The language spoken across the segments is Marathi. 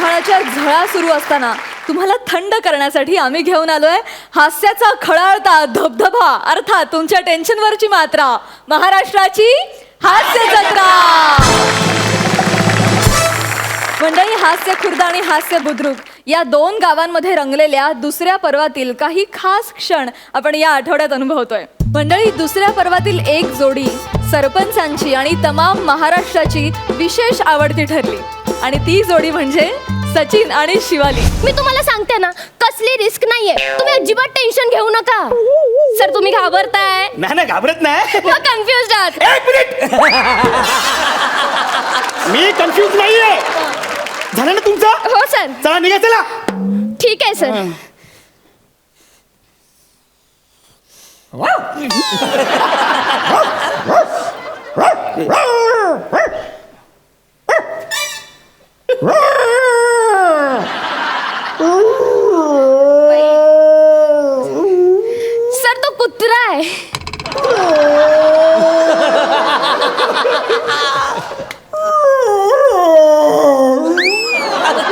उन्हाळ्याच्या झळा सुरू असताना तुम्हाला थंड करण्यासाठी आम्ही घेऊन आलोय हास्याचा खळाळता धबधबा, अर्थात तुमच्या टेन्शनवरची मात्रा, महाराष्ट्राची हास्य जत्रा. मंडळी, हास्य खुर्द आणि हास्य बुद्रुक या दोन गावांमध्ये रंगलेल्या दुसऱ्या पर्वातील काही खास क्षण आपण या आठवड्यात अनुभवतोय. मंडळी, दुसऱ्या पर्वातील एक जोडी सरपंचांची आणि तमाम महाराष्ट्राची विशेष आवडती ठरली आणि ती जोडी म्हणजे सचिन आणि शिवाली. मी तुम्हाला सांगते ना, कसली रिस्क नाहीये, तुम्ही अजिबात टेन्शन घेऊ नका. सर, तुम्ही घाबरताय? नाही घाबरत नाही. मग कन्फ्युज आहात? एक मिनिट, मी कन्फ्युज नाहीये. झालं ना तुमचं? हो सर. चला निघा, चला. ठीक आहे सर. सर, तो कुत्रा आहे.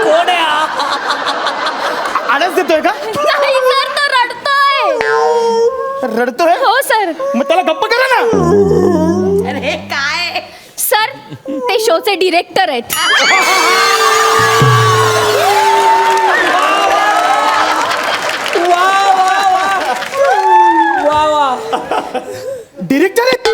कोण आहे? आळस देतोय का? नाही सर, तो रडतोय. रडतोय? हो सर. मग त्याला गप्प करा ना. अरे काय सर, ते शोचे डिरेक्टर आहेत. डिरेक्टर आहेत?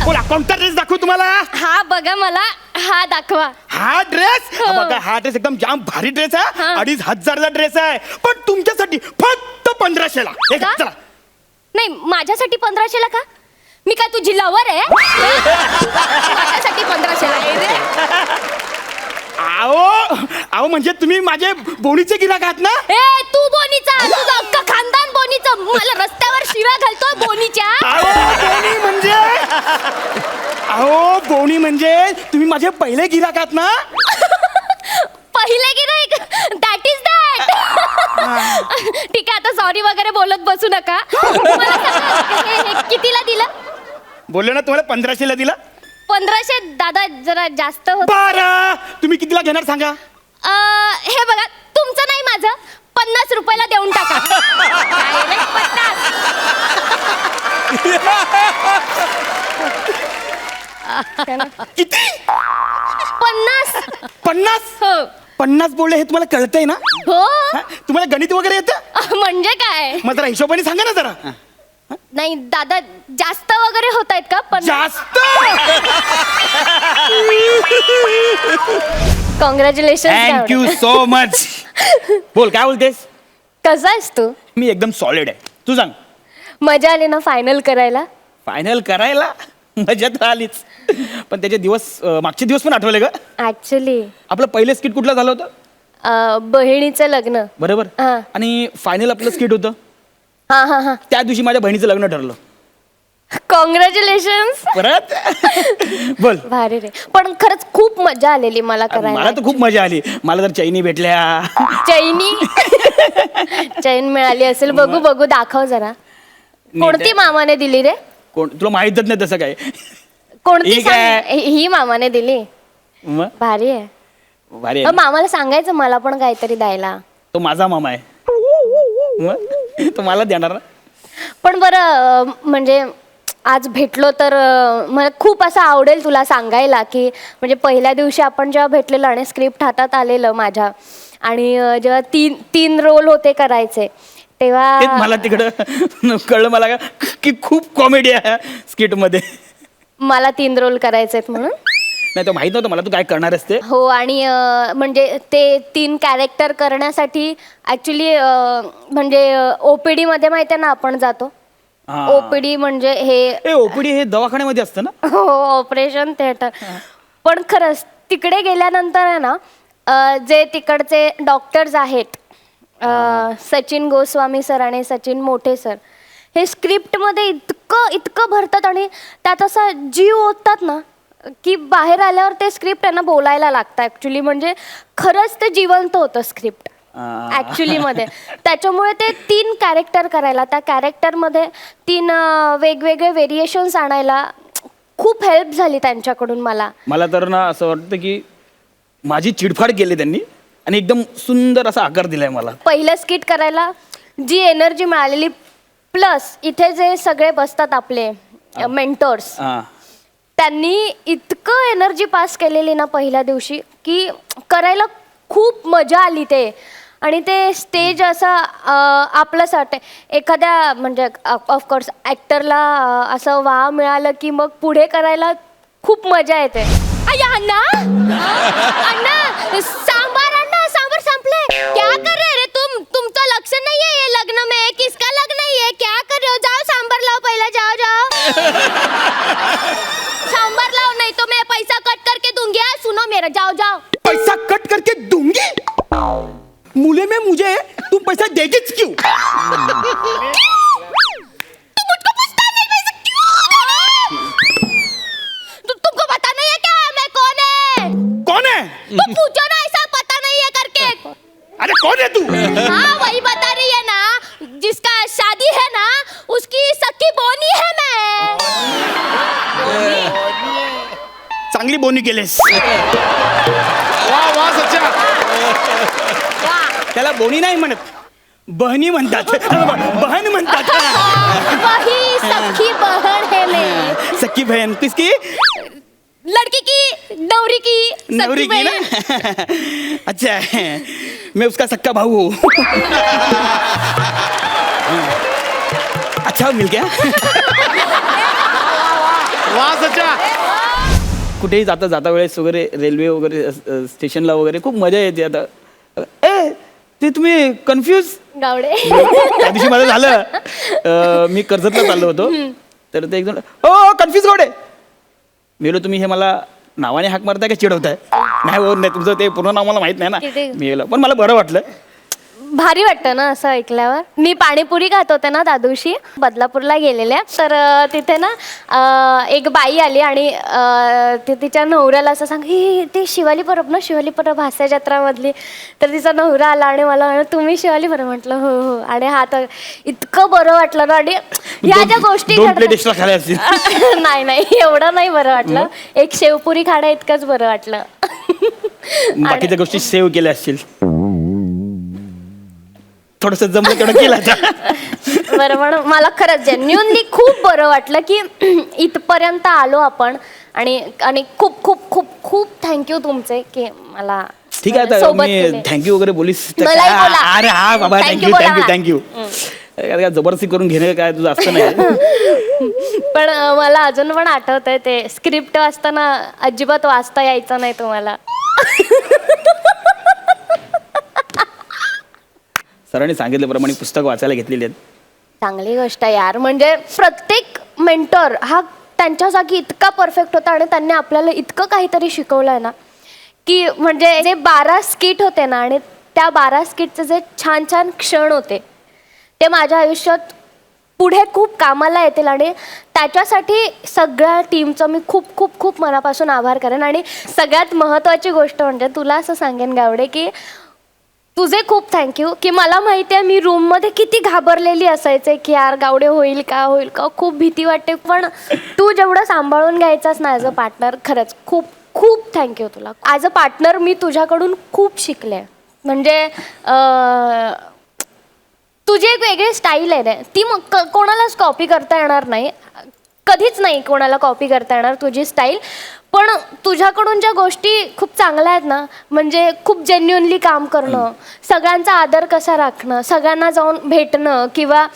बोला, कोणता ड्रेस दाखवू तुम्हाला? हा बघा, मला हा दाखवा. हा ड्रेस? हो. बघा, हा ड्रेस एकदम जाम भारी ड्रेस आहे. हा. 2500चा ड्रेस आहे, पण तुमच्यासाठी फक्त 1500ला. का? चला. नाही, माझ्यासाठी 1500ला का? मी काय तुझी लवर आहे? माझ्यासाठी 1500ला. आओ म्हणजे तुम्ही माझे बोनीचे गिराक आहात ना? ए, तू बोनीचा, तुझं अख्खं खानदान बोनीचं. मला रस्त्यावर शिव्या घालतो बोनीच्या. बोनी म्हणजे तुम्ही माझे पहिले गिराक आहात ना? पहिले गिराईक, दॅट इज दॅट. ठीक आहे, आता सॉरी वगैरे बोलत बसू नका. मला सांगा, हे कितीला दिलं? बोललो ना तुम्हाला 1500ला दिला. 1500 दादा, जरा जास्त होत. बरं, तुम्ही कितीला घेणार सांगा? हे बघा, तुमचं नाही, माझं 50 रुपयाला देऊन टाका. Direct 50. किती? 50. 50? हो 50 बोलले हे तुम्हाला कळतंय ना? हो. हा? तुम्हाला गणित वगैरे येतं? म्हणजे काय? मग जरा हिशोबाने सांगा ना जरा. नाही दादा, जास्त वगैरे होत आहेत का? पण जास्त. कॉंग्रॅच्युलेशन. Thank you so much. बोल, काय बोलतेस? कसा आहेस तू? मी एकदम सॉलिड आहे. तू सांग. मजा आली ना फायनल करायला? फायनल करायला मजा तर आलीच, पण त्याचे दिवस, मागचे दिवस पण आठवले का? ऍक्च्युली आपलं पहिलं स्किट कुठलं झालं होतं? बहिणीचं लग्न. बरोबर. हा. आणि फायनल आपलं स्किट होतं हा हा हा. त्या दिवशी माझ्या बहिणीचं लग्न ठरलं. कॉंग्रॅच्युलेशन. परत बोल. भारी रे, पण खरंच खूप मजा आलेली मला करायला. मला तर खूप मजा आली. मला तर चैनी भेटल्या. चैनी. चैन मिळाली असेल. बघू बघू, दाखव जरा. कोणती मामाने दिली रे? कोण, तुला माहितच नाही तसं काय? कोणती ठीक आहे. सांग. ही मामाने दिली. मग भारी आहे. भारी आहे. मामाला सांगायचं मला पण काहीतरी द्यायला. तो माझा मामा आहे. मग तो मला देणार ना. पण बरं, म्हणजे आज भेटलो तर मला खूप असं आवडेल तुला सांगायला की म्हणजे पहिल्या दिवशी आपण जेव्हा भेटलेलो आणि स्क्रिप्ट हातात आलेलं माझ्या, आणि जेव्हा तीन रोल होते करायचे तेव्हा तेच मला तिकडं कळलं मला की खूप कॉमेडी आहे स्किट मध्ये. मला 3 रोल करायचे म्हणून. नाही, तो माहित नव्हतं मला तू काय करणार असते. हो, आणि म्हणजे ते 3 कॅरेक्टर करण्यासाठी ॲक्च्युली म्हणजे OPD मध्ये माहिती आहे ना आपण जातो. OPD म्हणजे हे ओपीडी हे दवाखान्यामध्ये असतं ना? हो, ऑपरेशन थिएटर. पण खरंच तिकडे गेल्यानंतर आहे ना, जे तिकडचे डॉक्टर्स आहेत, सचिन गोस्वामी सर आणि सचिन मोठे सर, हे स्क्रिप्टमध्ये इतकं भरतात आणि त्यात असा जीव ओततात ना की बाहेर आल्यावर ते स्क्रिप्ट त्यांना बोलायला लागतं ॲक्च्युली. म्हणजे खरंच ते जिवंत होतं स्क्रिप्ट. ऍक्च्युली मध्ये. त्याच्यामुळे ते 3 कॅरेक्टर करायला, त्या कॅरेक्टरमध्ये 3 वेगवेगळे व्हेरिएशन्स आणायला खूप हेल्प झाली त्यांच्याकडून मला. मला तर ना असं वाटतं की माझी चिडफाड केली त्यांनी आणि एकदम सुंदर असा आकार दिलाय मला. पहिलं स्किट करायला जी एनर्जी मिळालेली, प्लस इथे जे सगळे बसतात आपले मेंटर्स, हा. त्यांनी इतकं एनर्जी पास केलेली ना पहिल्या दिवशी की करायला खूप मजा आली ते. आणि ते स्टेज असं आपलंच वाटतं एखाद्या म्हणजे ऑफकोर्स ॲक्टरला असं वाव मिळालं की मग पुढे करायला खूप मजा येते. अण्णा अण्णा सांबार संपले. क्या कर रहे रे तुमचं लक्ष नाहीये ये लग्न में, किसका लग्न है, क्या कर रहे हो? जाओ सांबार लाओ पहले, जाओ सांबार लाओ, नहीं तो मैं पैसा कट करके दूंगी. सुनो मेरा, जाओ. पैसा कट करके दूंगी? मुले में मुझे तुम पैसा देगीच क्यों? मुझको पूछता नहीं वैसे क्यों? तुमको पता नहीं है क्या मैं कौन है? कौन है? तो पूछो ना, ऐसा पता नहीं है करके. अरे कौन है तू? हाँ वही बता रही है ना, जिसका शादी है ना उसकी सखी बोनी है मैं. चांगली बोनी केलेस. वा सच्चा. त्याला बोनी नाही म्हणत, बहनी म्हणतात. बहन म्हणतात. वही सखी बहन है मैं. सख्खी बहन किसकी? लड़की की, नवरी की सखी नवरी की बहन. ना? अच्छा है, मैं उसका सक्का भाऊ हूँ. अच्छा मिल गया. वा सच्चा. कुठेही जाता वेळेस वगैरे रेल्वे वगैरे स्टेशनला वगैरे खूप मजा येते. आता ए ते तुम्ही कन्फ्यूज. गावडे. त्या दिवशी माझं झालं, मी कर्जतला चाललो होतो, तर ते एकदम ओ कन्फ्यूज गोडे. मी बोललो तुम्ही हे मला नावाने हाक मारताय का चिडवताय? नाही हो, नाही तुमचं ते पूर्ण नाव मला माहित नाही ना. मी गेलो, पण मला बरं वाटलं. भारी वाटतं ना असं ऐकल्यावर. मी पाणीपुरी खात होते ना त्या दिवशी बदलापूरला गेलेल्या, तर तिथे ना एक बाई आली आणि ते तिच्या नवऱ्याला असं सांग, ही ती शिवाली परब ना, शिवाली परब हास्य जत्रामधली. तर तिचा नवरा आला आणि मला म्हणलं तुम्ही शिवाली परब? म्हटलं हो हो. आणि हा तर इतकं बरं वाटलं ना. आणि ह्या ज्या गोष्टी दोन प्लेट घडतात- एक्स्ट्रा खाल्या असतील. नाही एवढं नाही बरं वाटलं. एक शेवपुरी खाणं इतकंच बरं वाटलं. बाकीच्या गोष्टी सेव्ह केल्या असतील. थोडस जमलं तेवढं केलं आता. बरं, म्हणून मला खरंच जेन्युअनली खूप बरं वाटलं की इथपर्यंत आलो आपण. आणि खूप खूप खूप खूप थँक्यू तुमचे की मला ठीक आहे, आता सोबत मी केले. थँक्यू वगैरे बोलीस तर मलाही काय? बोला. अरे हा बाबा, Thank थँक्यू you बोला थँक्यू मला. थँक्यू. जबरदस्ती करून घेणं काय तुझं असतं नाही. पण मला अजून पण आठवतंय ते स्क्रिप्ट वाचताना अजिबात वाचता यायचं नाही तुम्हाला. सरांनी सांगितल्याप्रमाणे पुस्तक वाचायला घेतलेली आहेत. चांगली गोष्ट आहे यार. म्हणजे प्रत्येक मेंटर हा त्यांच्या जागी इतका परफेक्ट होता आणि त्यांनी आपल्याला इतकं काहीतरी शिकवलंय ना की म्हणजे जे 12 स्किट होते ना, आणि त्या 12 स्किटचे जे छान छान क्षण होते ते माझ्या आयुष्यात पुढे खूप कामाला येतील. आणि त्याच्यासाठी सगळ्या टीमचं मी खूप खूप खूप मनापासून आभार करेन. आणि सगळ्यात महत्त्वाची गोष्ट म्हणजे तुला असं सांगेन गावडे की तुझे खूप थँक्यू की मला माहिती आहे मी रूममध्ये किती घाबरलेली असायचे की यार गावडे होईल का, खूप भीती वाटते. पण तू जेवढं सांभाळून घ्यायचास ना ॲज अ पार्टनर, खरंच खूप खूप थँक्यू तुला. ॲज अ पार्टनर मी तुझ्याकडून खूप शिकले. म्हणजे तुझी एक वेगळी स्टाईल आहे रे, ती मग कोणालाच कॉपी करता येणार नाही, कधीच नाही कोणाला कॉपी करता येणार तुझी स्टाईल. पण तुझ्याकडून ज्या गोष्टी खूप चांगल्या आहेत ना, म्हणजे खूप जेन्युअनली काम करणं, सगळ्यांचा आदर कसा राखणं, सगळ्यांना जाऊन भेटणं, किंवा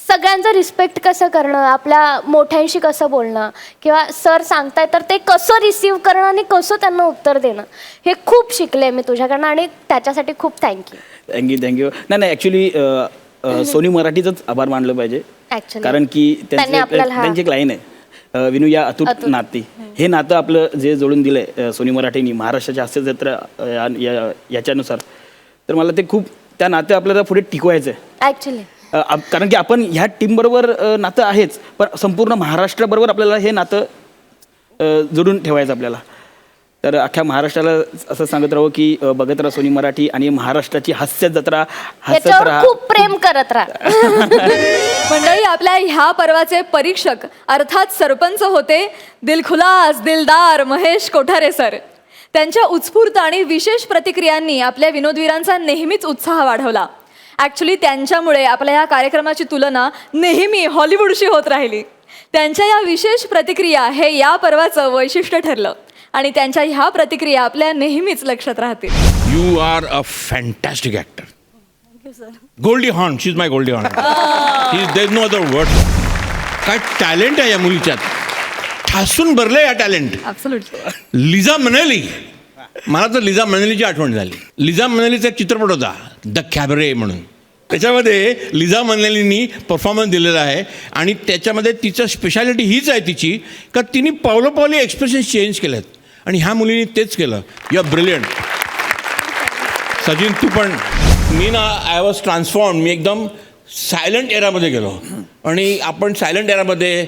सगळ्यांचं रिस्पेक्ट कसं करणं, आपल्या मोठ्यांशी कसं बोलणं, किंवा सर सांगताय तर ते कसं रिसीव्ह करणं आणि कसं त्यांना उत्तर देणं, हे खूप शिकले मी तुझ्याकडनं. आणि त्याच्यासाठी खूप थँक्यू. थँक्यू. नाही ॲक्च्युली सोनी मराठीचंच आभार मानलं पाहिजे. ऍक्च्युली कारण की त्यांची एक लाईन आहे, विनू या अतूट नाती. हे नातं आपलं जे जोडून दिलंय सोनी मराठीनी महाराष्ट्राच्या हास्य जत्रा याच्यानुसार, तर मला ते खूप त्या नातं आपल्याला पुढे टिकवायचं आहे. ऍक्च्युली कारण की आपण ह्या टीमबरोबर नातं आहेच, पण संपूर्ण महाराष्ट्राबरोबर आपल्याला हे नातं जोडून ठेवायचं आपल्याला. तर अख्ख्या महाराष्ट्राला असं सांगत राहू की बघत राहा सोनी मराठी आणि महाराष्ट्राची हास्य जत्रा हसत याच्यावर राहा. खूप प्रेम करत राहा. मंडळी, आपल्या ह्या पर्वाचे परीक्षक अर्थात सरपंच होते दिलखुलास दिलदार महेश कोठारे सर. त्यांच्या उत्स्फूर्त आणि विशेष प्रतिक्रियांनी आपल्या विनोदवीरांचा नेहमीच उत्साह वाढवला. ॲक्च्युली त्यांच्यामुळे आपल्या या कार्यक्रमाची तुलना नेहमी हॉलिवूडशी होत राहिली. त्यांच्या या विशेष प्रतिक्रिया हे या पर्वाचं वैशिष्ट्य ठरलं आणि त्यांच्या ह्या प्रतिक्रिया आपल्या नेहमीच लक्षात राहतील. You are a fantastic actor. Goldie Hawn, she's my Goldie Hawn. There's no other word. काय टॅलेंट आहे या मुलीच्यात, ठासून भरलं या टॅलेंट. ॲब्सोल्युटली. लिझा मनेली, मला तर लिझा मनेलीची आठवण झाली. लिझा मनेलीचा एक चित्रपट होता द कॅबरे म्हणून, त्याच्यामध्ये लिझा मनेलीनी परफॉर्मन्स दिलेला आहे आणि त्याच्यामध्ये तिचं स्पेशालिटी हीच आहे तिची का तिने पावलोपावली एक्सप्रेशन चेंज केलेत आणि ह्या मुलीने तेच केलं. You are brilliant. सचिन तू पण. मी ना आय वॉज ट्रान्सफॉर्म. मी एकदम सायलंट एरामध्ये गेलो आणि आपण सायलंट एरामध्ये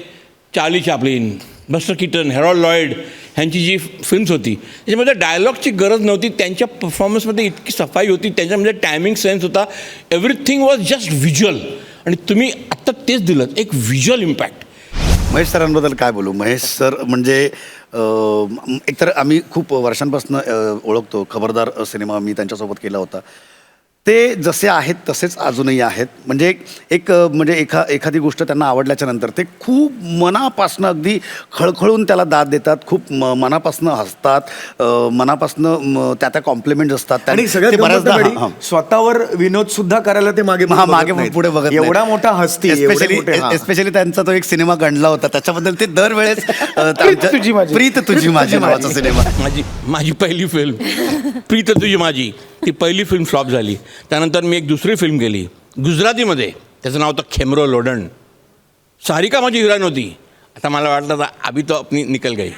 Charlie Chaplin, Buster Keaton, Harold Lloyd ह्यांची जी फिल्म्स होती त्याच्यामध्ये डायलॉगची गरज नव्हती. त्यांच्या परफॉर्मन्समध्ये इतकी सफाई होती, त्यांच्यामध्ये टायमिंग सेन्स होता. एव्हरीथिंग वॉज जस्ट व्हिज्युअल आणि तुम्ही आत्ता तेच दिलं, एक व्हिज्युअल इम्पॅक्ट. महेश सरांबद्दल काय बोलू. महेश सर म्हणजे एकतर आम्ही खूप वर्षांपासून ओळखतो. खबरदार सिनेमा मी त्यांच्यासोबत केला होता. ते जसे आहेत तसेच अजूनही आहेत. म्हणजे म्हणजे एखादी गोष्ट त्यांना आवडल्याच्या नंतर ते खूप मनापासनं अगदी खळखळून त्याला दाद देतात. खूप मनापासनं हसतात, मनापासनं त्या कॉम्प्लिमेंट्स असतात. आणि सगळ्यात बऱ्याचदा स्वतःवर विनोद सुद्धा करायला ते मागे पुढे बघत नाहीत. एवढा मोठा हस्ती. स्पेशली त्यांचा तो एक सिनेमा गणला होता, त्याच्याबद्दल ते दरवेळेस प्रीत तुझी माझी नावाचा सिनेमा. माझी पहिली फिल्म प्रीत तुझी माझी, ती पहिली फिल्म फ्लॉप झाली. त्यानंतर मी एक दुसरी फिल्म केली गुजरातीमध्ये, त्याचं नाव होतं खेमरो लोडण. सारिका माझी हिरोईन होती. आता मला वाटलं आता अभी तो अपनी निकल गई,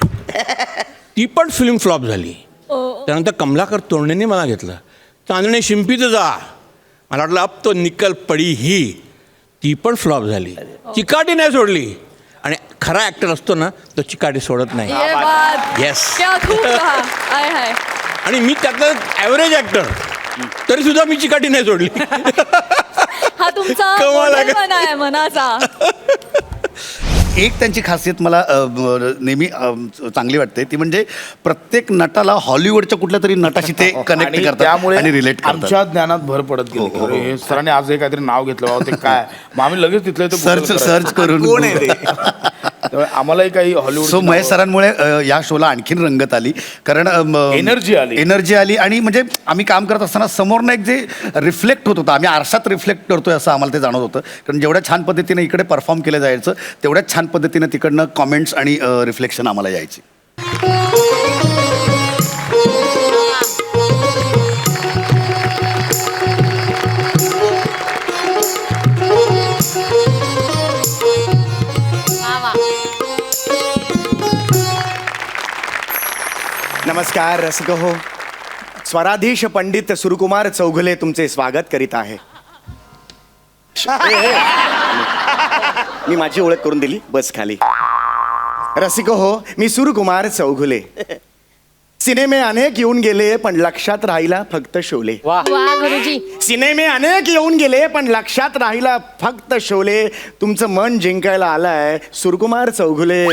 ती पण फिल्म फ्लॉप झाली. त्यानंतर कमलाकर तोंडणेने मला घेतलं, चांदणे शिंपीचं जा. मला वाटलं अब तो निकल पडी ही, ती पण फ्लॉप झाली. चिकाटी नाही सोडली आणि खरा ॲक्टर असतो ना तो चिकाटी सोडत नाही. ये बात. येस. क्या खूप कहा. आय हाय. आणि मी त्यातला ॲव्हरेज ॲक्टर तरी सुद्धा मी चिकाटी नाही सोडली. हा तुमचा कमाल आहे. मोठेपणा आहे मनाचा. एक त्यांची खासियत मला नेहमी चांगली वाटते, ती म्हणजे प्रत्येक नटाला हॉलिवूडच्या कुठल्या तरी नटाशी ते कनेक्ट करतात त्यामुळे आणि रिलेट करतात. आमच्या ज्ञानात भर पडत गेली. अरे, हे सरांनी आज हे काहीतरी नाव घेतलं बाबा, ते काय. मग आम्ही लगेच तिथलं सर्च करून कोण आहे ते. त्यामुळे आम्हालाही काही हॉलिवूड. सो महेश सरांमुळे या शोला आणखीन रंगत आली, कारण एनर्जी आली. आणि म्हणजे आम्ही काम करत असताना समोरनं एक जे रिफ्लेक्ट होत होतं, आम्ही आरशात रिफ्लेक्ट करतोय असं आम्हाला ते जाणवत होतं. कारण जेवढ्या छान पद्धतीने इकडे परफॉर्म केलं जायचं तेवढ्याच छान पद्धतीने तिकडनं कॉमेंट्स आणि रिफ्लेक्शन आम्हाला यायची. नमस्कार रसिक हो. स्वराधीश पंडित सुरकुमार चौघुले तुमचे स्वागत करीत आहे. मी माझी ओळख करून दिली, बस खाली. रसिक हो, मी सुरकुमार चौघुले. सिनेमे अनेक येऊन गेले पण लक्षात राहिला फक्त शोले. वा गुरुजी. सिनेमे अनेक येऊन गेले पण लक्षात राहिला फक्त शोले. तुमचं मन जिंकायला आलाय सुरकुमार चौघुले.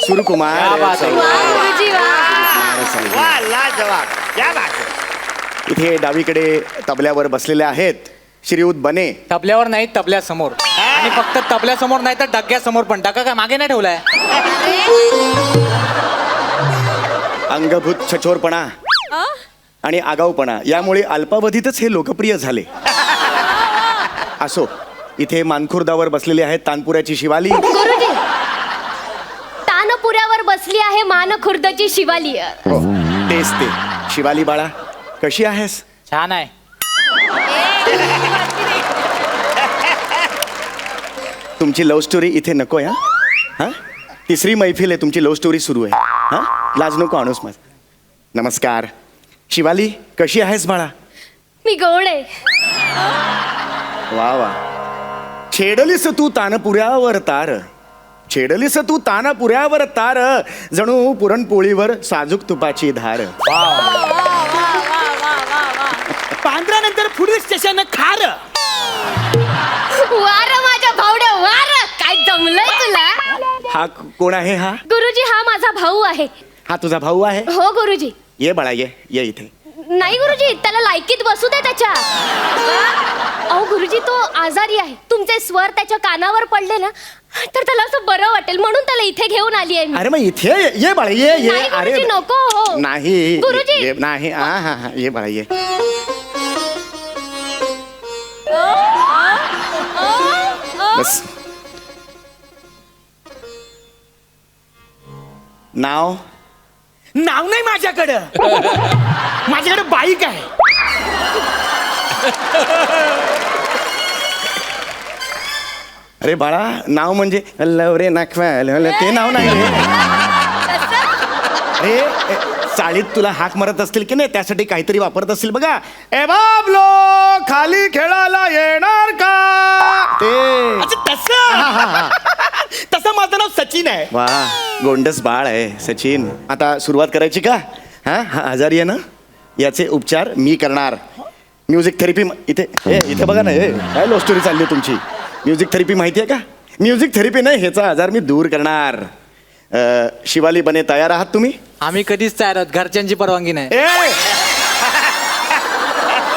सुरकुमार गुरुजी वा. इथे डावीकडे तबल्यावर बसलेले आहेत श्रीयुत बने. तबल्यावर नाही, तबल्यासमोर. आणि फक्त तबल्यासमोर नाही तर डग्यासमोर पण. डगा काय मागे नाही ठेवलाय. अंगभूत छछोरपणा आणि आगाऊपणा यामुळे अल्पावधीतच हे लोकप्रिय झाले. असो, इथे मानखुर्दावर बसलेले आहेत तानपुऱ्याची शिवाली. गुरुजी, तानपुऱ्यावर बसली आहे मानखुर्दची शिवाली. तेच ते. शिवाली बाळा, कशी आहेस? छान आहे. तुमची लव्ह स्टोरी इथे नको आहे. हा, तिसरी मैफिल आहे, तुमची लव्ह स्टोरी सुरू आहे. हा, लाज नको आणूस माझ. नमस्कार शिवाली, कशी आहेस बाळा? मी गोड आहे. वा वा. छेडलीस तू तानपुऱ्यावर तार, छेडलीस तू ताना पुऱ्यावर तार, जणू पुरणपोळीवर साजूक तुपाची धार. पांढऱ्यानंतर पुढील स्टेशन खार. वार माझ्या भावड्या वार, काय जमलंय तुला. हा कोण आहे हा? गुरुजी हा माझा भाऊ आहे. हा तुझा भाऊ आहे? हो गुरुजी. ये बाळा ये इथे. नाही गुरुजी, त्याला लायकीत बसू दे त्याच्या. अहो गुरुजी तो आजारी आहे, तुमचे स्वर त्याच्या कानावर पडले ना तर त्याला असं बरं वाटेल म्हणून त्याला इथे घेऊन आली आहे मी. अरे मग इथे ये बाळा ये नाही गुरुजी, नको हो. नाही गुरुजी. नाही हा ये बाळा ये. बस. नाव नाव नाही माझ्याकडं. माझ्याकडे बाईक आहे. अरे बाळा नाव म्हणजे लवरे नाखवा ते नाव नाही रे. अरे चाळीत तुला हाक मारत असतील की नाही त्यासाठी काहीतरी वापरत असतील बघा. ए बाबलो खाली खेळायला येणार का ते. तसं माझं नाव सचिन आहे. वा गोंडस बाळ आहे सचिन. आता सुरुवात करायची का? हा आजारी आहे ना, याचे उपचार मी करणार. म्युझिक थेरपी इथे बघा ना, काय लो स्टोरी चालली तुमची. म्युझिक थेरपी माहिती आहे का? म्युझिक थेरपी नाही, ह्याचा आजार मी दूर करणार. शिवाली बने तयार आहात तुम्ही? आम्ही कधीच तयार आहोत, घरच्यांची परवानगी नाही.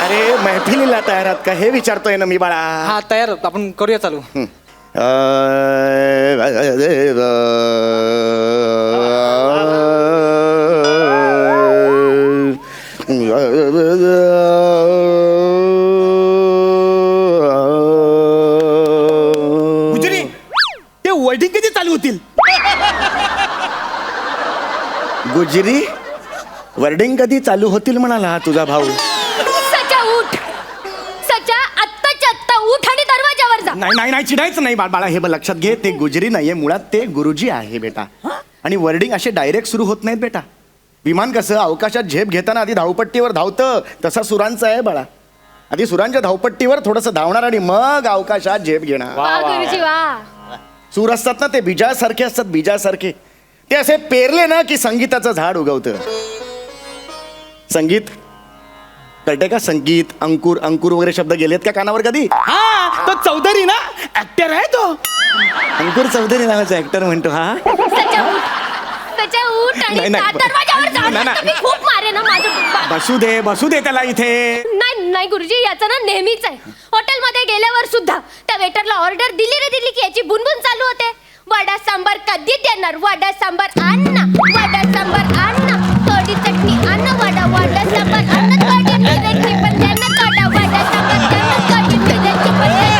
अरे मैफिलीला तयार आहात का हे विचारतोय ना मी बाळा. हा तयार आहोत, आपण करूया चालू. गुजरी ते वर्डिंग कधी चालू होतील? गुजरी वर्डिंग कधी चालू होतील म्हणाला हा तुझा भाऊ. सचा उठ, सचा आत्ताच्या आत्ता उठ आणि दरवाजावर जा. नाही चिडायचं नाही बाळा. हे बघ लक्षात घे, ते गुजरी नाहीये, मुळात ते गुरुजी आहे बेटा. आणि वर्डिंग असे डायरेक्ट सुरू होत नाहीत बेटा. विमान कसं अवकाशात झेप घेताना आधी धावपट्टीवर धावतं, तसा सुरांचं आहे बाळा. आधी सुरांच्या धावपट्टीवर थोडंसं धावणार आणि मग अवकाशात झेप घेणार. वा गुरुजी वा. सूर असतात ना ते बीजासारखे असतात, बीजासारखे. ते असे पेरले ना की संगीताचं झाड उगवतं. संगीत कळते का? संगीत अंकुर अंकुर वगैरे शब्द गेलेत का कानावर कधी? हा तो चौधरी ना, ऍक्टर आहे तो. अंकुर चौधरी नावाचा ऍक्टर म्हणतो हा. सचा उठ, सचा उठ आणि नाही, नाही. दरवाजावर जा. नाही, नाही. मी खूप मारे ना माझं. बसू दे त्याला इथे. नाही गुरुजी, याचं ना नेहमीच आहे. हॉटेलमध्ये गेल्यावर सुद्धा त्या वेटरला ऑर्डर दिली की याची बुनबुन चालू होते. वडा सांबार कधी देणार? वडा सांबार आण ना, वडा सांबार आण ना, थोडी चटणी आण ना, वडा सांबार आण ना, थोडी मिरची पण द्या ना, थोडा वडा सांबार द्या ना, थोडी मिरची पण द्या ना,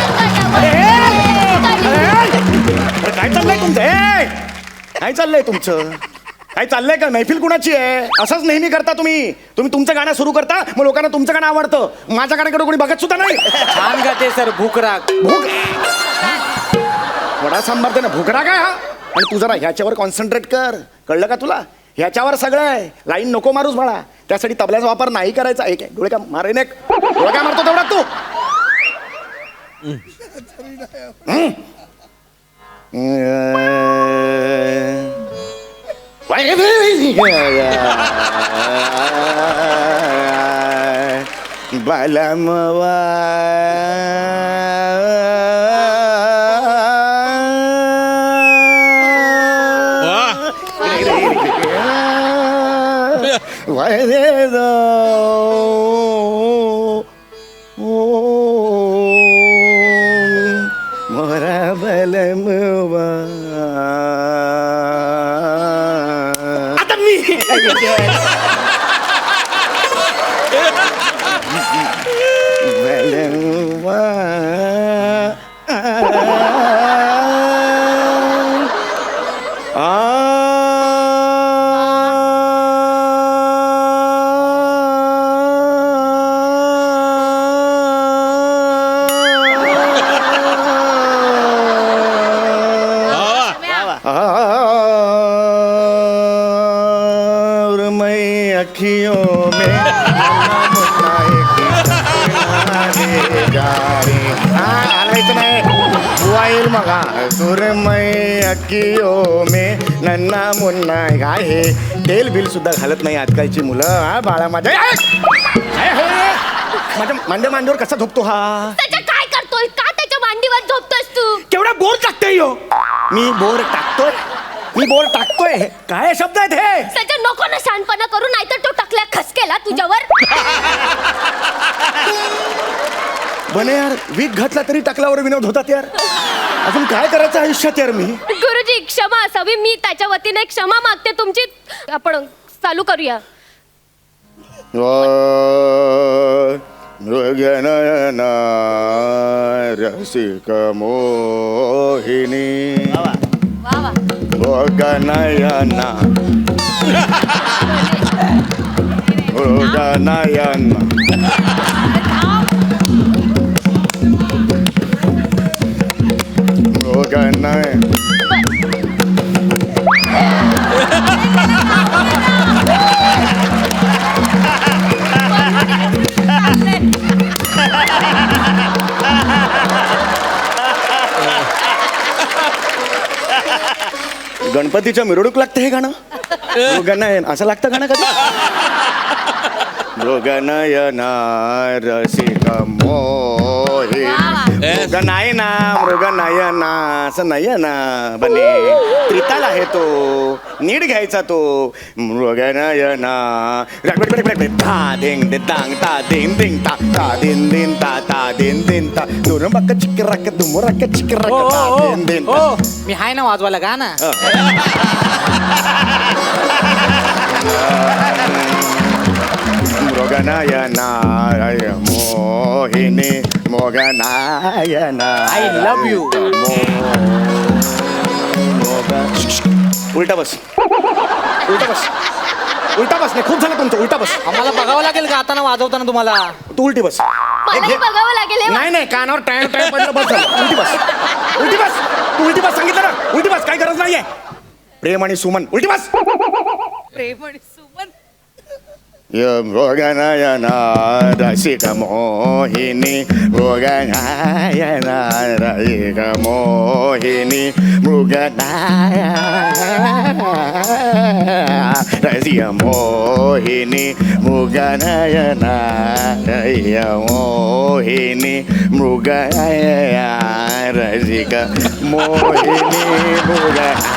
काय चाललंय तुमचं? काय चाललंय तुमचं? काय चाललंय का? मैफिल कुणाची आहे? असंच नेहमी करता तुम्ही तुमचं गाणं सुरू करता, मग लोकांना तुमचं गाणं आवडतं, माझ्या गाण्याकडे कोणी बघत सुद्धा नाही. छान गाते सर, भूक राग. वडा सांबार दे ना, भुकरा काय हा? आणि तू जरा ह्याच्यावर कॉन्सन्ट्रेट कर, कळलं का तुला? ह्याच्यावर सगळं आहे. लाईन नको मारूस बाळा. त्यासाठी तबल्याचा वापर नाही करायचा. एक डोळे का मारेन, एक डोळे काय मारतो तेवढा तू. बालमवा मोरा बलमवा. आता मी बलमवा और मैं अखियों में हालायचं नाही बुवा येईल मग. सुरमय अक्कियो में नन्ना मुन्ना काय हे तेल बिल सुद्धा घालत नाही आजकालची मुलं. हा बाळा माझ्या माझ्या मांड्या मांडीवर कसा झोपतो हा? त्याच्या काय करतोय? का त्याच्या मांडीवर झोपतोस तू? केवढा बोर टाकतोय यो. मी बोर टाकतोय काय शब्द आहेत हे? त्याच्या नको ना शहाणपणा करू, नाहीतर तो टाकल्या खसकेला तुझ्यावर. बने यार वीक घातला तरी टाकल्यावर विनोद होतात यार. अजून काय करायचं आयुष्यात यार मी? गुरुजी क्षमा असावी, मी त्याच्या वतीने क्षमा मागते तुमची. आपण चालू करूया. मृगनयना रसिक मोहिनी मृगनयना मृगनयना मृगनय गणपतीच्या मिरवणूक लागते हे गाणं. मृगनयन असं लागतं गाणं कधी? मृगनयना रसिक मोहि मृगनयना मृगनयना असं नयना बने त्रिताल आहे तो, नीट घ्यायचा तो. मृगनयना ता दिंग दे तांग ता दिंग दिंग ता ता दिन दिन ता ता दिन दिन ता दुरंबक चिकरक दुमरक चिकरक ता दिन दिन ता. मी हाय ना वाजवायला गा ना. मृगनयना मोहिनी मृगनयना I love you. उलटा बस नाही खूप झालं तुमचं. उलटा बस. आम्हाला बघावं लागेल गाताना वाजवताना तुम्हाला. तू उलटी बस. मलाही बघावं लागेल हे. नाही कानावर टाइम पडलं बस झालं. उलटी बस तू उलटी बस सांगितलं ना. उलटी बस काही गरज नाहीये. प्रेम आणि सुमन उलटी बस. प्रेम आणि सुमन. मृगनयना रसिक मोहिनी मृगनयना रसिक मोहिनी रसिक मोहिनी मृगनयना रसिक मोहिनी मृगनयना रसिक मोहिनी मृगनयना.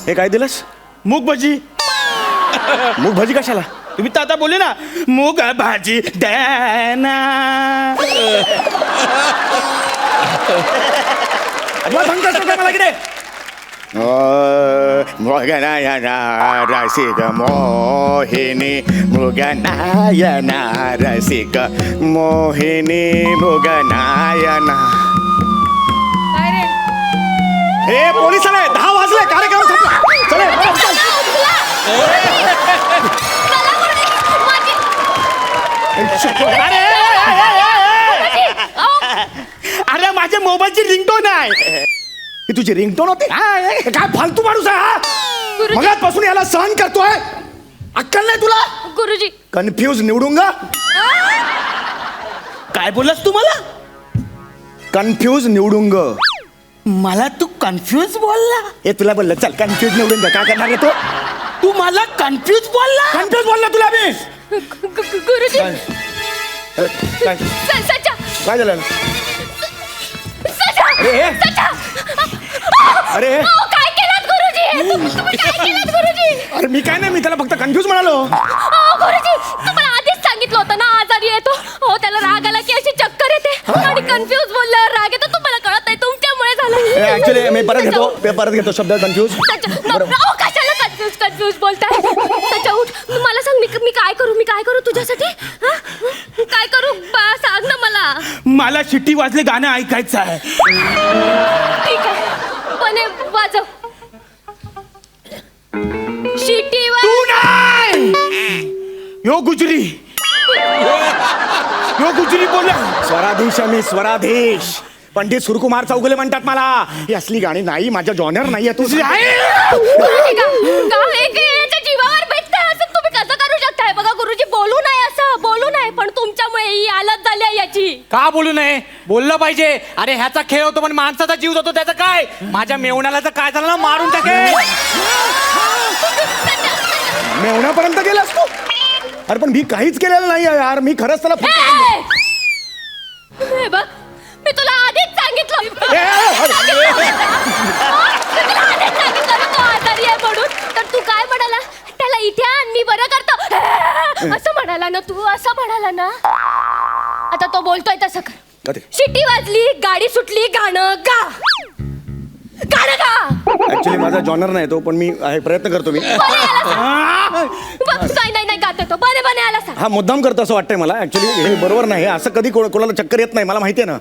हे काय दिलंस? मूग भजी. मूग भाजी कशाला? तुम्ही तर आता बोलले ना मूग भाजी द्याना. अजिबात सांगतास का मला किती? मृगनयना रसिक मोहिनी मृगनयना रसिक मोहिनी मृगनयना. काय रे? हे पोलीस आले. 10 वाजले. कार्यक्रम संपला. चले अरे माझ्या मोबाईलची रिंगटोन आहे. ही तुझी रिंगटोन होती? हे काय फालतू माणूस आहे हा? गुरुजी. मगाचपासून याला सहन करतोय. अक्कल नाही तुला? गुरुजी कन्फ्यूज निवडूंगा. काय बोललास तू मला? कन्फ्यूज निवडूंग. मला तू कन्फ्यूज बोलला. हे तुला बोललं चल कन्फ्यूज निवडून काय करणार आहे तो? तू मला कन्फ्यूज बोलला. कन्फ्यूज बोलला तुला मी. गुरुजी काय सचा काय झालं? सचा अरे सचा. अरे काय केलं गुरुजी? तुम्ही काय केलं गुरुजी? अरे मी काय नाही, मी त्याला फक्त कन्फ्यूज म्हणालो. गुरुजी तुम्हाला आधीच सांगितलं होतं ना आजारी येतो. हो त्याला राग आला की अशी चक्कर येते आणि कन्फ्यूज बोलल्यावर राग येतो. तुम्हाला कळत नाही तुमच्यामुळे झालं. ऍक्च्युली मी परत घेतो शब्द कन्फ्यूज. कशाला कन्फ्यूज बोलताय? त्याच्या उठ मला सांग मी काय करू तुझ्यासाठी? काय करू सांग ना मला. मला शिट्टी वाजले गाणं ऐकायचं आहे. ठीक आहे पण हे वाजव. शिटीवर तू नाही. यो गुजरी बोल. स्वराधीश मी स्वराधीश. पंडित सुरकुमार चौगुले म्हणतात मला. ही असली गाणी नाही, माझ्या जॉनर नाहीये. तू जीवावर बेतताय असं तुम्ही कसं करू शकताय? बघा गुरुजी बोलू नये असं बोलू नये पण तुमच्यामुळे ही हालत झाली आहे याची. का बोलू नये? बोललं पाहिजे. अरे ह्याचा खेळ होतो पण माणसाचा जीव जातो त्याचं काय? माझ्या मेवण्याला तर काय झालं ना, मारून टाके. मेवण्यापर्यंत गेलास तू? अरे पण मी काहीच केलेलं नाही यार, मी खरंच त्याला हे बघ, मी तुला आधीच सांगितलं. मी तुला आधीच सांगितलं ना तो आजारी आहे म्हणून. तर तू काय म्हणाला? त्याला इथे आण, मी बरं करतो असं म्हणाला ना तू, असं म्हणाला ना. आता तो बोलतोय तसं कर. शिट्टी वाजली, गाडी सुटली, गाणं गा. गाणं गा. ऍक्च्युली माझा जॉनर नाही तो, पण मी प्रयत्न करतो मी. नाही गात तो. बने बने आला सांग. हा मुद्दाम करतो असं वाटतंय मला. ऍक्च्युली हे बरोबर नाही. असं कधी कोणाला चक्कर येत नाही, मला माहिती आहे ना.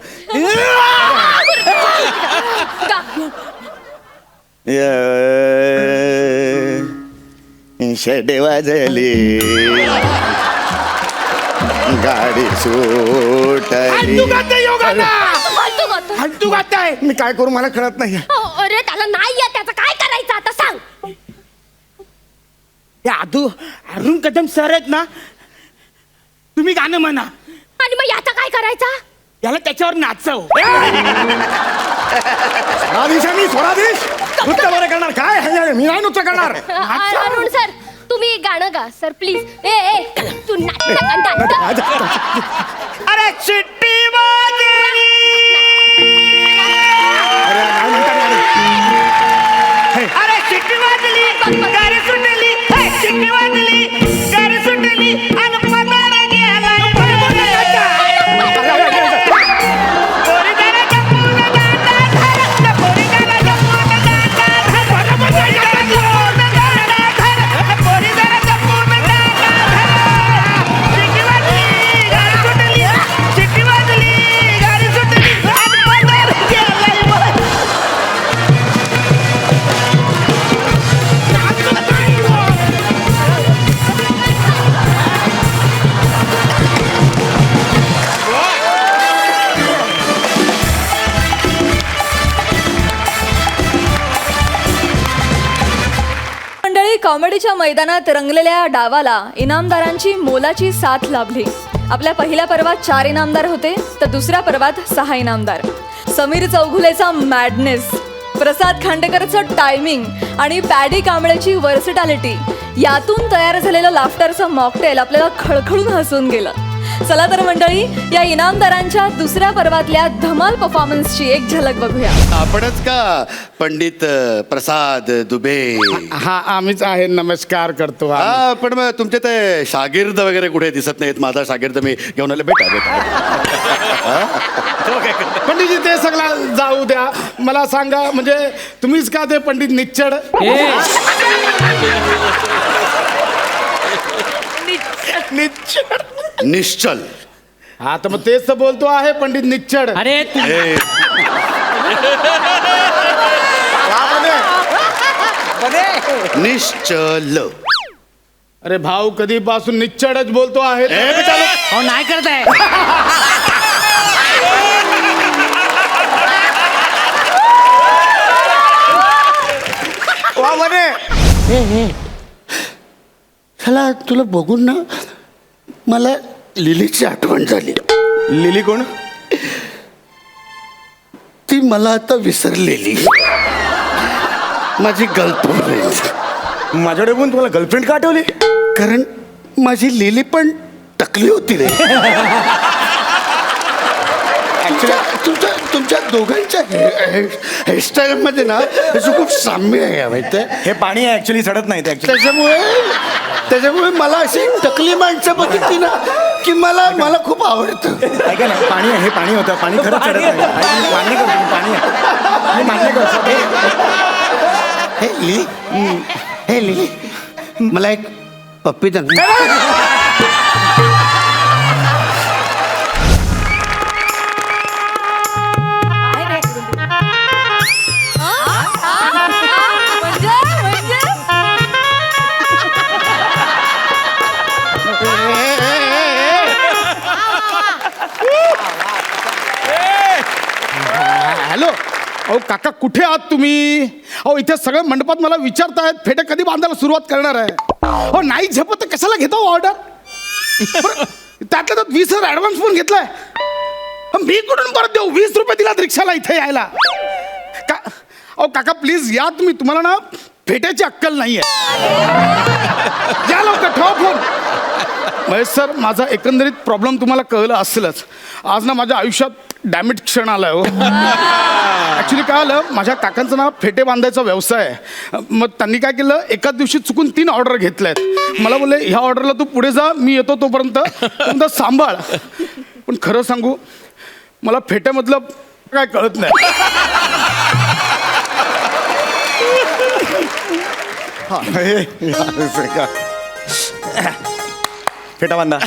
शेडे वाजली, गाडी सुटली. फालतू गातोय. मी काय करू मला कळत नाही. अरे त्याला नाही येत, त्याचं काय करायचं आता सांग. अरुण कदम सर आहेत ना, तुम्ही गाणं म्हणा, आणि मग याचा काय करायचा? याला त्याच्यावर नाचव. स्वराधीश आहे मी, स्वराधीश. नृत्य बरं करणार काय? मी नाही नृत्य करणार. अरुण सर तुम्ही गाणं गा सर प्लीज. ए तू नाच. अरे चिट्टी वाजली. अरे चिट्टी वाजली, गाडी सुटली. चिट्टी वाजली, गाडी सुटली आणि पदारा गेला. कॉमेडीच्या मैदानात रंगलेल्या डावाला इनामदारांची मोलाची साथ लाभली. आपल्या पहिल्या पर्वात 4 इनामदार होते, तर दुसऱ्या पर्वात 6 इनामदार. समीर चौघुलेचा मॅडनेस, प्रसाद खांडेकरचं टायमिंग आणि पॅडी कांबळेची वर्सिटॅलिटी यातून तयार झालेलं लाफ्टरचं मॉकटेल आपल्याला खळखळून हसून गेलं. चला तर मंडळी, या इनामदारांच्या दुसऱ्या पर्वातल्या धमाल परफॉर्मन्सची एक झलक बघूया. आपणच का पंडित प्रसाद दुबे? हा आम्हीच आहे. नमस्कार करतो. हा पण मग तुमचे ते शागिर्द वगैरे कुठे दिसत नाहीत. माझा शागिर्द मी घेऊन आले. भेटा पंडितजी ते सगळं जाऊ द्या. मला सांगा, म्हणजे तुम्हीच का ते पंडित निच्चड? निच्चड निश्चल. हा तर मग तेच तर बोलतो आहे, पंडित निच्चड. अरे तू ए, निश्चल. अरे भाऊ कधीपासून निच्चडच बोलतो आहे. अहो, नाही करताय. चला तुला बघून ना मला लिलीची आठवण झाली. लिली कोण? ती मला आता विसरलेली माझी गर्लफ्रेंड. माझ्याकडे पण तुम्हाला गर्लफ्रेंड का आठवली? कारण माझी लिली पण टकली होती रे. तुमच्या तुमच्या दोघांच्या हेअरस्टाईल मध्ये ना त्याचं खूप साम्य आहे माहिती आहे. हे पाणी आहे ऍक्च्युली, सडत नाही ते ऍक्च्युली. त्याच्यामुळे मला अशी टकली माणसं बघितली ना की मला खूप आवडतं. ऐका ना, पाणी आहे, हे पाणी होतं. पाणी खरंच सडत नाही. मी मान्य करतो, पाणी आहे. मी मान्य करतो. हे लिली मला एक पप्पी दे. हॅलो, अहो काका कुठे आहात तुम्ही? अहो इथे सगळे मंडपात मला विचारतायत फेटे कधी बांधायला सुरुवात करणार आहे. हो नाही झेपत तर कशाला घेतो ऑर्डर? त्यातल्या त्यात 20,000 ऍडव्हान्स पण घेतलाय. मी कुठून परत देऊ? 20 रुपये दिलात रिक्षाला इथे यायला. का अहो काका प्लीज या तुम्ही. तुम्हाला ना फेट्याची अक्कल नाहीये. या लवकर, ठेवा फोन. महेश सर, माझा एकंदरीत प्रॉब्लेम तुम्हाला कळलं असेलच. आज ना माझ्या आयुष्यात डॅमेज क्षण आलाय हो. ॲक्च्युली काय आलं, माझ्या काकांचा ना फेटे बांधायचा व्यवसाय आहे. मग त्यांनी काय केलं, एकाच दिवशी चुकून 3 ऑर्डर घेतल्यात. मला बोलले ह्या ऑर्डरला तू पुढे जा, मी येतो तोपर्यंत सांभाळ. पण खरं सांगू, मला फेट्यामधलं काय कळत नाही. फेटा बांधा.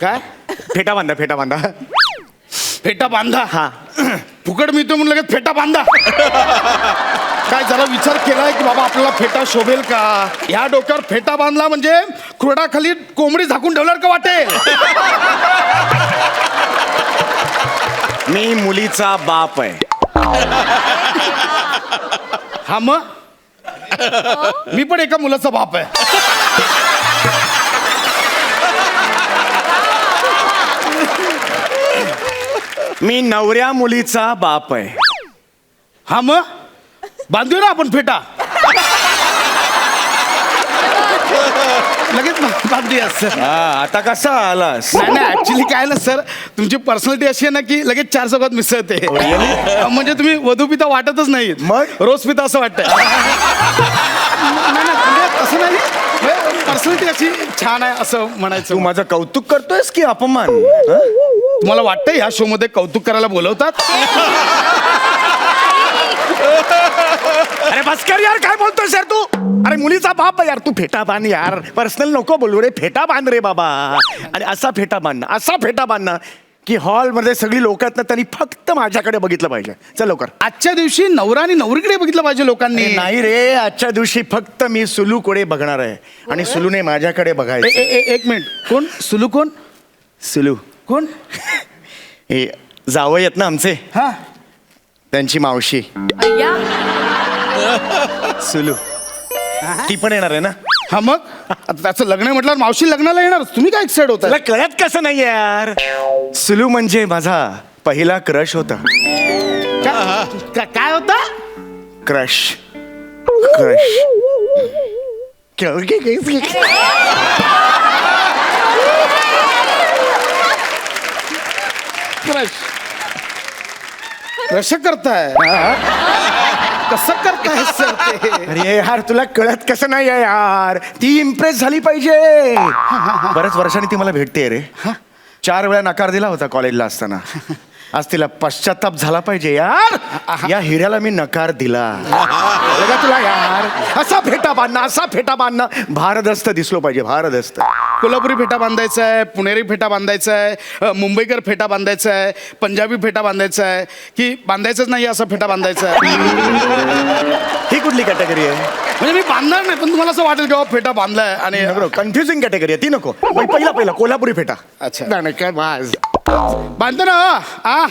काय फेटा बांधा, फेटा बांधा. फेटा बांधा? हा. फुकट मिळतो म्हणून लगेच फेटा बांधा. काय जरा विचार केलाय की बाबा आपल्याला फेटा शोभेल का? ह्या डोक्यावर फेटा बांधला म्हणजे खुरडाखाली कोंबडी झाकून ठेवल्यावर का वाटेल? मी मुलीचा बाप आहे. हा मग मी पण एका मुलाचा बाप आहे. मी नवऱ्या मुलीचा बाप आहे. हा मग बांधूया ना आपण फेटा. लगेच बांधूया सर. आता कसा आलास? नाही नाही, ऍक्च्युली काय ना सर, तुमची पर्सनॅलिटी अशी आहे ना की लगेच 4 चौघात मिसळते. म्हणजे तुम्ही वधू पिता वाटतच नाही, मग? रोज पिता असं वाटतंय. नाही नाही, म्हणजे असं नाही, पर्सनॅलिटी अशी छान आहे असं म्हणायचं. तू माझं कौतुक करतोयस की अपमान? हं? तुम्हाला वाटतं ह्या शो मध्ये कौतुक करायला बोलवतात? अरे बस कर यार, काय बोलतोयस यार तू? अरे मुलीचा बाप आहे यार, तू फेटा बांध यार. पर्सनल नको बोलू रे, फेटा बांध रे बाबा. आणि असा फेटा बांध, असा फेटा बांध ना की हॉलमध्ये सगळी लोक आहेत ना, त्यांनी फक्त माझ्याकडे बघितलं पाहिजे. चल लवकर. आजच्या दिवशी नवरा आणि नवरीकडे बघितलं पाहिजे लोकांनी. नाही रे, आजच्या दिवशी फक्त मी सुलूकडे बघणार आहे आणि सुलूने माझ्याकडे बघायचं. एक मिनिट, कोण सुलू? कोण सुलू? कोण? हे जावई आहेत ना आमचे, हा, त्यांची मावशी अय्या. सुलू. ती पण येणार आहे ना? हा मग आता त्याचं लग्न आहे म्हटल्यावर मावशी लग्नाला येणार. तुम्ही काय एक्साइड होता? तुला कळत कसं नाही यार? सुलू म्हणजे माझा पहिला क्रश होता. काय होता? क्रश. क्रश. कसं करताय? कसं करताय सर ते? अरे यार, तुला कळत कसं नाही आहे यार? ती इम्प्रेस झाली पाहिजे. बऱ्याच वर्षांनी ती मला भेटते रे. 4 वेळा नकार दिला होता कॉलेजला असताना. आज तिला पश्चाताप झाला पाहिजे यार. या हिऱ्याला मी नकार दिला. बघा तुला यार, असा फेटा बांधणं, असा फेटा बांधणं भारदस्त दिसलो पाहिजे, भारदस्त. कोल्हापुरी फेटा बांधायचा आहे, पुणेरी फेटा बांधायचा आहे, मुंबईकर फेटा बांधायचा आहे, पंजाबी फेटा बांधायचा आहे, की बांधायचंच नाही असा फेटा बांधायचा आहे? ही कुठली कॅटेगरी आहे? म्हणजे मी बांधणार नाही, पण तुम्हाला असं वाटेल की बाबा फेटा बांधलाय. आणि कन्फ्युजिंग कॅटेगरी आहे ती, नको. पहिला कोल्हापुरी फेटा. अच्छा. नाही काय बाज बांधतो ना. आ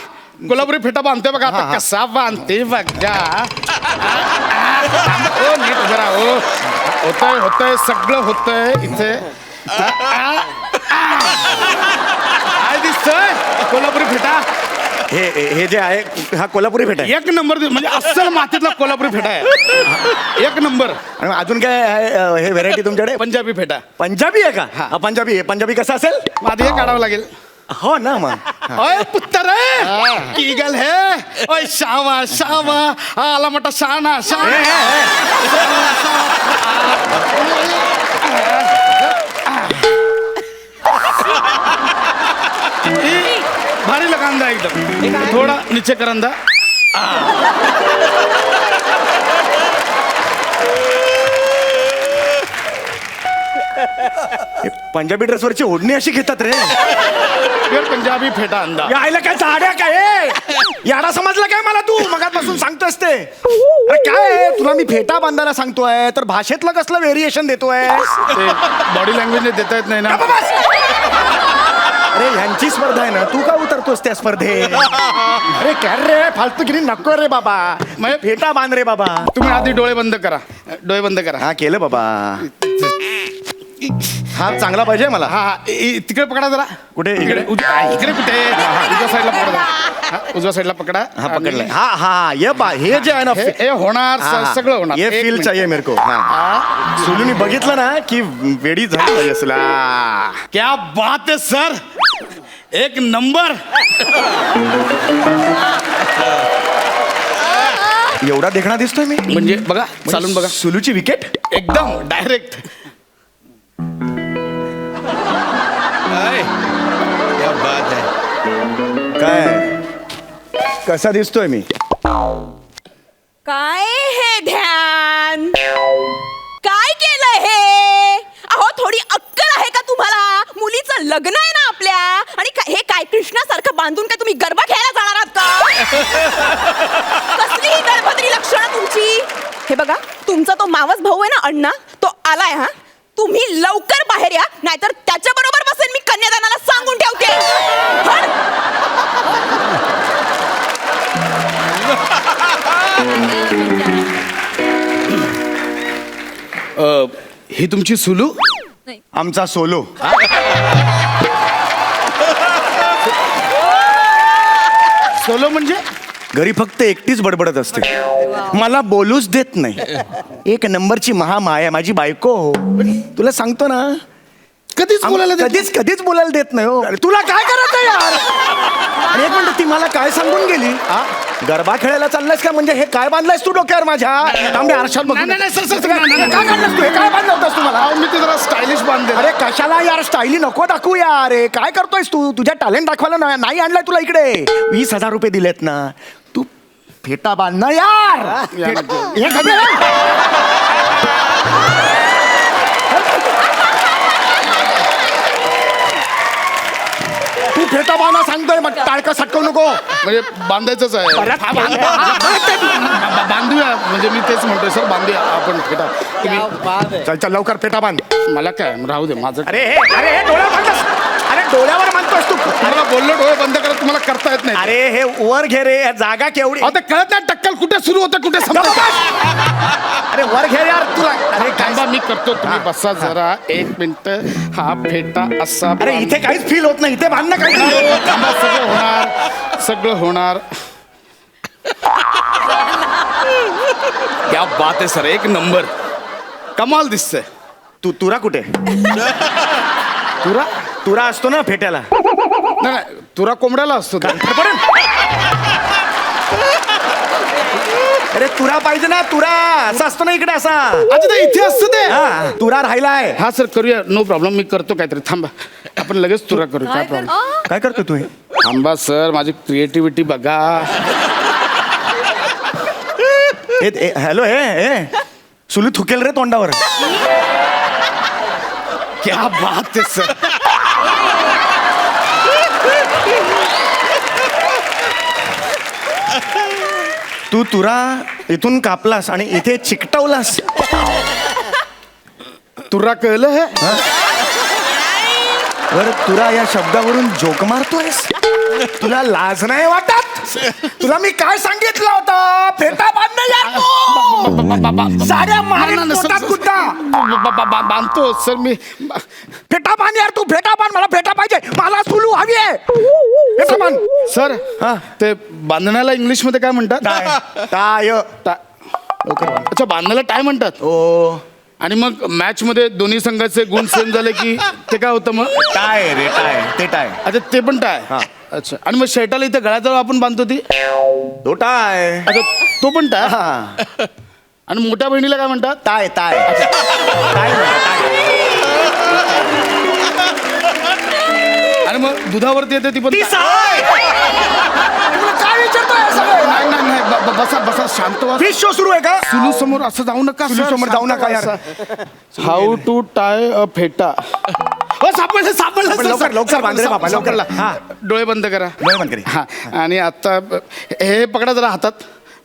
कोल्हापुरी फेटा बांधते बघा. आता कसा बांधते बघा. ओ नीट उभं राहा. हो होतंय सगळं होतंय इथे. काय दिसतंय कोल्हापुरी फेटा? हे जे आहे, हा कोल्हापुरी फेटा आहे. 1 नंबर म्हणजे अस्सल मातीतला कोल्हापुरी फेटा आहे. 1 नंबर. आणि अजून काय आहे हे व्हेरायटी तुमच्याकडे? पंजाबी फेटा. पंजाबी आहे का? हा, पंजाबी आहे. पंजाबी कसा असेल? आधी हे काढावं लागेल. हो ना मग. ओय पुत्तर की गल है. ओय शावा शावा आला मोठा शाना शाना. भारी लगा अंदा एकदम. थोड़ा नीचे कर अंदा. पंजाबी ड्रेसवरची ओढणी अशी घेतात रे. पंजाबी फेटा अंदा. यायला काय साड्या काय? याडा समजला काय मला तू? मगापासून सांगतोस ते. अरे काय तुला मी फेटा बांधायला सांगतोय तर भाषेतलं कसलं व्हेरिएशन देतोय? बॉडी लँग्वेज देता येत नाही ना. अरे ह्यांची स्पर्धा आहे ना, तू का उतरतोस त्या स्पर्धेत? अरे काय रे, फालतूगिरी नको रे बाबा. मग फेटा बांध रे बाबा. तुम्ही आधी डोळे बंद करा, डोळे बंद करा. हा केलं बाबा. हात चांगला पाहिजे मला. हा हा तिकडे पकडा जरा. कुठे? इकडे इकडे कुठे? उजव्या साईडला पकडा जरा. हा, उजव्या साईडला पकडा. हा पकडलाय. हा हा ये बा, हे जे आहे ना, हे होणार, सगळं होणार. ये एक फील मिनिट. चाहिए मेरे को. सुलूनी बघितलं ना की वेडी झाली असला. क्या बात है सर, एक नंबर. एवढा देखणा दिसतोय मी. म्हणजे बघा, चालून बघा. सुलूची विकेट एकदम डायरेक्ट. क्या बात है. काय कसा दिसतोय मी? काय हे ध्यान, काय केलं हे? अहो थोडी अक्कल आहे का तुम्हाला? मुलीचं लग्न आहे ना आपल्या, आणि हे काय कृष्णासारखं बांधून काय तुम्ही गरबा खेळायला जाणार आहात का? कसली ही गळभद्री लक्षणं तुमची? हे बघा, तुमचा तो मावस भाऊ आहे ना अण्णा, तो आलाय. हा, तुम्ही लवकर बाहेर या, नाहीतर त्याच्या बरोबर बसेल मी कन्यादानाला सांगून ठेवते. ही तुमची सुलू? आमचा सोलो. सोलो म्हणजे? घरी फक्त एकटीच बडबडत असते, मला बोलूच देत नाही. एक नंबरची महामाया माझी बायको. तुला सांगतो ना, कधीच बोलायला देत कधीच कधीच बोलायला देत नाही हो. तुला काय करायचं यार? आणि एक मिनिट, ती मला काय सांगून गेली? हा, गरबा खेळायला चाललायस का? म्हणजे हे काय बांधलायस तू डोक्यावर माझ्या? तांबे आरशात बघ. नाही, नाही, सर, सर, काय बांधलंस तू? हे काय बांधलं होतंस तुम्हाला? मी ते जरा स्टायलिश बांधले. अरे कशाला यार, स्टाईली नको दाखवू यार. हे काय करतोयस तू? तुझ्या टॅलेंट दाखवायला नाही आणलाय तुला इकडे. 20,000 रुपये दिलेत ना, तू फेटा बांध ना यार. हे कधी? तू फेटा बांधा सांगतोय, मग टाळकं सटकवू नको. म्हणजे बांधायचंच आहे. परत हा, बांधूया. म्हणजे मी तेच म्हणतोय सर, बांधूया आपण फेटा. तुम्ही चल चल लवकर फेटा बांध. मला काय राहू दे माझं. अरे हे डोळ्यावर बांधतोस. अरे डोळ्यावर बांधतोस तू. मला बोललो डोळे बंद करा, तुम्हाला करता येत नाही. अरे हे वर घे रे, जागा केवढी. अहो, ते कळत नाही टक्कल कुठे सुरू होतं कुठे संपतं. अरे वर घे यार तुला. अरे थांबा, मी करतो, तुम्ही बसा जरा 1 मिनिट. हा फेटा असा. अरे इथे काहीच फील होत नाही, इथे बांधणं काही थांबा, सगळं होणार, सगळं होणार. क्या बात आहे सर, एक नंबर, कमाल दिसतंय. तुरा कुठे? तुरा असतो ना फेट्याला. नाही नाही, तुरा कोंबड्याला असतो. अरे तुरा पाहिजे ना, तुरा असा असतो ना इकडे असा. अच्छा, ते इथे असतं ते. हा, तुरा राहिलाय. हा सर, करूया, नो प्रॉब्लेम. मी करतो काहीतरी. थांबा, आपण लगेच तुरा करू. काय प्रॉब्लेम? काय करतो तू हे? थांबा सर, माझी क्रिएटिव्हिटी बघा. हॅलो, हे सुलू थुकेल रे तोंडावर. क्या बात आहे सर. तू तुरा इथून कापलास आणि इथे चिकटवलास. तुरा कळलं हे? बर, तुरा या शब्दावरून जोक मारतोयस? तुला लाज नाही वाटत? तुला मी काय सांगितलं होतं? फेटा बांध यार तू. साड्या मारीन पोटात कुठं. बांधतो सर मी. फेटा बांध यार तू, फेटा बांध. मला फेटा पाहिजे, मला सुलू हवी आहे. फेटा बांध. सर, हा. ते बांधण्याला इंग्लिश मध्ये काय म्हणतात? टाय. अच्छा, बांधण्याला टाय म्हणतात. ओ, आणि मग मॅच मध्ये दोन्ही संघाचे गुण सेम झाले की ते काय होतं मग? टाय रे, टाय. ते टाय. अच्छा, ते पण टाय. हा. अच्छा, आणि मग शर्टाला इथे गळ्याजवळ आपण बांधतो ती? तो टाय. अच्छा, तो पण टाय. हा. आणि मोठ्या बहिणीला काय म्हणतात? Tie tie. टाय म्हणा, टाय. आणि मग दुधावरती येते ती पण ती टाय. साय. तुला काय विचारतोय सगळं? नाही नाही नाही, बसा बसा, शांत व्हा. फिश शो सुरू आहे का? सुलू समोर असं जाऊ नका. सुलू समोर जाऊ नका यार. हाऊ टू टाय अ फेटा. सापडलं सापडलं पण लवकर, लवकर बांध रे बाबा, लवकर. हा. डोळे बंद करा. डोळे बंद करी. हा. आणि आता हे पकडा जरा हातात.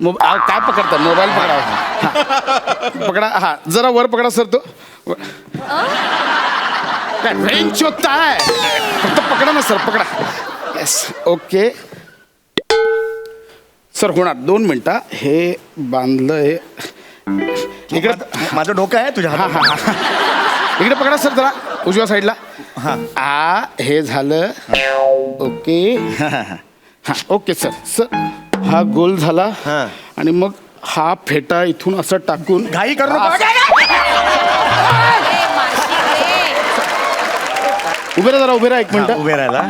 काय पकडता? मोबाईल पकडा. हा. पकडा. हा, जरा वर पकडा सर तो. रेंज शोधताय फक्त पकडा ना सर, पकडा. येस, ओके सर, होणार 2 मिनिटं. हे बांधलं हे इकडे. माझं डोकं आहे तुझ्या हा हातात. हा हा इकडे पकडा सर जरा, उजव्या साईडला. हे झालं. ओके हा ओके सर. सर हा गोल झाला हा. आणि मग हा फेटा इथून असं टाकून घाई करू नको. उभे राहा जरा, उभे राहा 1 मिनिट. उभे राहायला.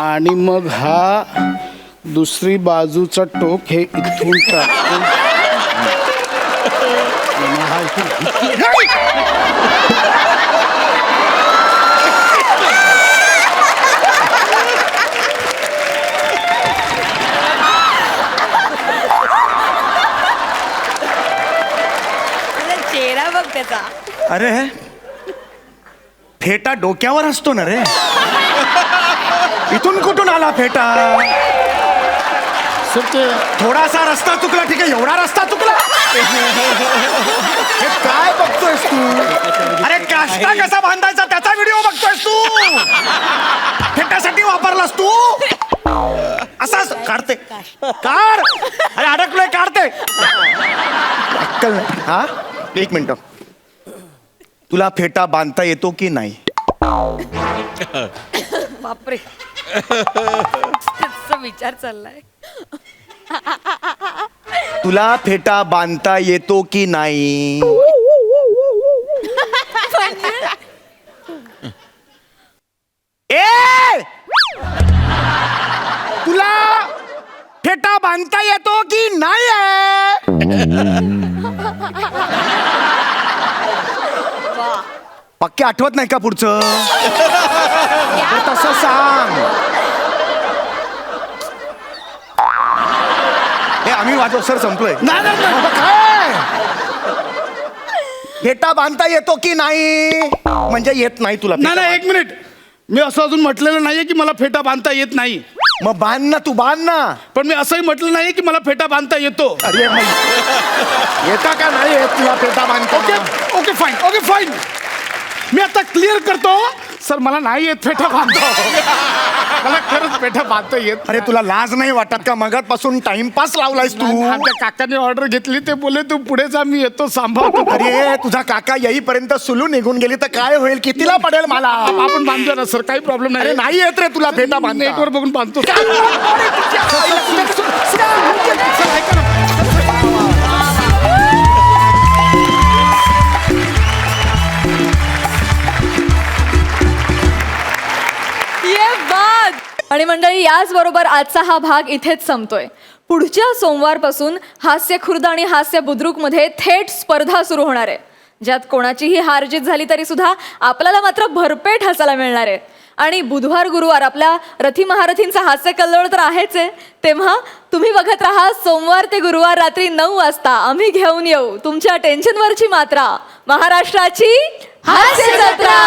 आणि मग हा दुसरी बाजूचा टोक हे इथून टाकून आणि हा इथून. चेहरा बघ त्याचा. अरे फेटा डोक्यावर असतो ना रे. इथून कुठून आला फेटा? सर ते थोडासा रस्ता चुकला, ठीक आहे, एवढा रस्ता चुकला. हे काय बघतोयस तू? अरे काष्टा कसा बांधायचा त्याचा व्हिडिओ बघतोयस तू? फेट्यासाठी वापरलास तू? असाच काढते, काढ. अरे अडकलोय, काढते. अक्कल नाही. हा 1 मिनिट, तुला फेटा बांधता येतो की नाही? बापरे त्याचा विचार चाललाय. तुला फेटा बांधता येतो की नाही? ए, तुला फेटा बांधता येतो की नाही? पक्के आठवत नाही का पुढचं? तर तसं सांग. हे आम्ही वाजव सर, संपलोय. नाही नाही नाही. बाबा, काय फेटा बांधता येतो की नाही? म्हणजे येत नाही तुला नाही फेटा नाही 1 मिनिट. मी असं अजून म्हटलेलं नाहीये की मला फेटा बांधता येत नाही. मग बांध ना, तू बांध ना. पण मी असंही म्हटलं नाही की मला फेटा बांधता येतो. अरे मग येता का नाही येत तुला फेटा बांधता? Okay okay fine, okay fine. मी आता क्लिअर करतो सर, मला नाही येत फेटा बांधतो. मला खरंच पेठा बांधता येत. अरे तुला लाज नाही वाटत का? मगातपासून टाइमपास लावलायस तू. आमच्या काकाने ऑर्डर घेतली, ते बोले तू पुढे जा, मी येतो सांभाळतो. अरे तुझा काका येईपर्यंत सुलू निघून गेली तर काय होईल? कितीला पडेल मला? आपण बांधतो ना सर, काही प्रॉब्लेम अरे नाही. नाही येत रे तुला फेटा बांधता. नेटवर बघून बांधतो. ये बात. आणि मंडळी, याचबरोबर आजचा हा भाग इथेच संपतोय. पुढच्या सोमवारपासून हास्य खुर्द आणि हास्य बुद्रुक मध्ये थेट स्पर्धा सुरू होणार आहे, ज्यात कोणाचीही हारजीत झाली तरी सुद्धा आपल्याला मात्र भरपेट हसायला मिळणार आहे. आणि बुधवार गुरुवार आपल्या रथी महारथींचा हास्य कल्लोळ तर आहेच आहे. तेव्हा तुम्ही बघत राहा सोमवार ते गुरुवार रात्री 9 वाजता आम्ही घेऊन येऊ तुमच्या टेन्शनवरची मात्रा, महाराष्ट्राची हास्य जत्रा.